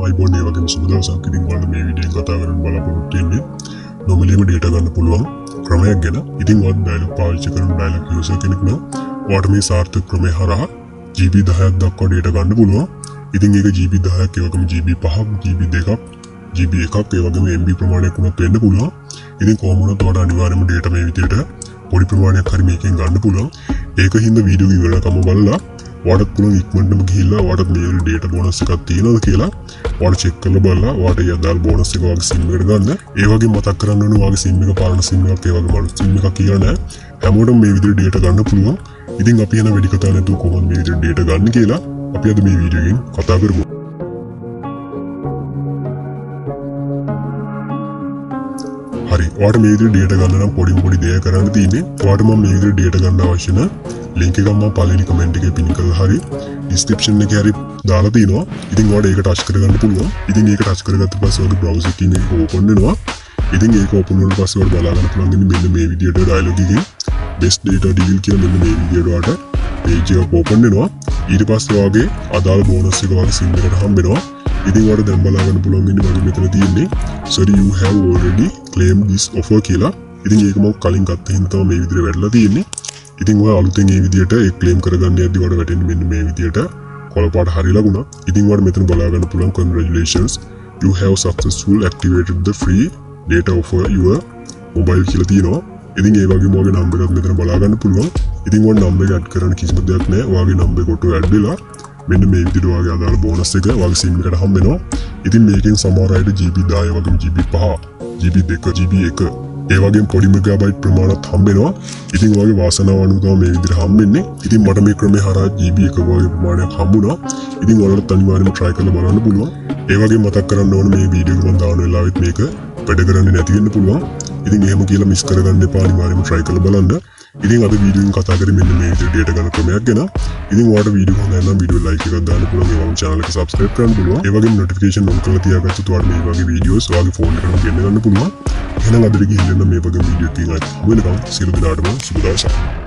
iPhone මේ වගේම සුබ දවසක්. ඉතින් ඔයාලට මේ වීඩියෝ එක කතා කරන්න බලාපොරොත්තු වෙන්නේ normally data ගන්න පුළුවන් ක්‍රමයක් ගැන. ඉතින් ඔයාලා Dialog පාවිච්චි කරන Dialog user කෙනෙක් නම් ඔයාලට මේ සාර්ථක ක්‍රමය හරහා GB 10ක් දක්වා data ගන්න පුළුවන්. ඉතින් ඒක GB 10ක් ඒ වගේම GB 5ක් GB 2ක් GB 1ක් ඒ වගේම MB ප්‍රමාණයක් වුණත් වෙන්න පුළුවන්. ඉතින් කොහොම වුණත් ඔයාලට අනිවාර්යයෙන්ම data මේ විදිහට පොඩි ප්‍රමාණයක් හරි මේකෙන් ගන්න පුළුවන්. ඒකින්ද වීඩියෝ එක ඉවරනකම බලලා ඔයාලට පුළුවන් ඉක්මනටම ගිහිල්ලා ඔයාලට මේ data bonus එකක් තියෙනවද කියලා ඔයාලා check කරලා බලලා ඔයාලට යදාල් bonus එක වගේ SIM එකට ගන්න. ඒ වගේම මතක් කරන්න ඕනේ ඔයාගේ SIM එක පාරණ SIM එකක් ඒ වගේම අලුත් SIM එකක් කියලා නෑ. හැමෝටම මේ විදිහට data ගන්න පුළුවන්. ඉතින් අපි යන වැඩි කතා නැතුව කොහොමද මේ විදිහට data ගන්න කියලා අපි අද මේ වීඩියෝ එකෙන් කතා කරමු. හරි ඔයාලට මේ විදිහට data ගන්න නම් පොඩි දෙයක් කරන්න තියෙන්නේ. ඔයාලට මම මේ විදිහට data ගන්න අවශ්‍ය නම් link එක මම පළවෙනි comment එකේ pin කරලා හරි description එකේ හරි දාලා තියෙනවා. ඉතින් ඔයාලට ඒක touch කරගන්න පුළුවන්. ඉතින් ඒක touch කරගත්ත පස්සේ ඔයාගේ browser එකකින් ඒක open වෙනවා. ඉතින් ඒක open වුණාට පස්සේ ඔයාලට බලා ගන්න පුළුවන් මෙන්න මේ විදිහට Dialog එකේ best data deal කියලා මෙන්න මේ විදිහට ඔයාලට page එක open වෙනවා. ඊට පස්සේ ඔයාගේ අදාළ bonus එක වගේ SIM එකට හම්බ වෙනවා. ඉතින් ඔයාලට දැන් බලා ගන්න පුළුවන් මෙන්න මගේ මෙතන තියෙන්නේ sorry you have already claimed this offer කියලා. ඉතින් ඒක මම කලින් ගත්ත හින්දා තමයි මේ විදිහට වැටලා තියෙන්නේ. ඉතින් ඔය අලුතෙන් මේ විදිහට ඒ ක්ලේම් කරගන්න යද්දි ඔයාලට වැටෙන්නේ මෙන්න මේ විදිහට කොළ පාට හරි ලකුණක්. ඉතින් ඔයාලට මෙතන බලා ගන්න පුළුවන් congratulations you have successfully activated the free data offer your mobile කියලා තියෙනවා. ඉතින් ඒ වගේම ඔයාගේ නම්බර් එකත් මෙතන බලා ගන්න පුළුවන්. ඉතින් ඔයාගේ නම්බර් එක ඇඩ් කරන්න කිසිම දෙයක් නැහැ. ඔයාගේ නම්බර් එක ඔටෝ ඇඩ් වෙලා මෙන්න මේ විදිහට ඔයාගේ අදාළ බෝනස් එක ඔයාගේ SIM එකට හම්බ වෙනවා. ඉතින් මේකෙන් සමහර අයට GB 10 වගේම GB 5 GB 2 GB 1 ඒ වගේම පොඩි මෙගාබයිට් ප්‍රමාණයක් හම්බ වෙනවා. ඉතින් ඔයාගේ වාසනාව අනුව තමයි මේ විදිහට හම්බෙන්නේ. ඉතින් මට මේ ක්‍රමේ හරහා GB 1 වගේ ප්‍රමාණයක් හම්බුණා. ඉතින් ඔයාලට අනිවාර්යයෙන්ම try කරලා බලන්න පුළුවන්. ඒ වගේම මතක් කරන්න ඕනේ මේ වීඩියෝ එක මම දාන වෙලාවෙත් මේක වැඩ කරන්නේ නැති වෙන්න පුළුවන්. ඉතින් එහෙම කියලා මිස් කරගන්න එපා. අනිවාර්යයෙන්ම try කරලා බලන්න. ඉතින් අද වීඩියෝ එකෙන් කතා කරේ මෙන්න මේ විදිහට data ගන්න ක්‍රමයක් ගැන. ඉතින් ඔයාලට වීඩියෝ එක හොඳ නම් වීඩියෝ like එකක් දාන්න පුළුවන්. ඒ වගේම channel එක subscribe කරන්න පුළුවන්. ඒ වගේම notification on කරලා තියාගත්තොත් ඔයාලට මේ වගේ වීඩියෝස් ඔයාගේ phone එකට ගෙන්න ගන්න පුළුවන්. එහෙනම් අදට ගිහින් මේ වගේ වීඩියෝ එකකින් ආයෙත් හමු වෙනකම් සියලු දෙනාටම සුබ දවසක්.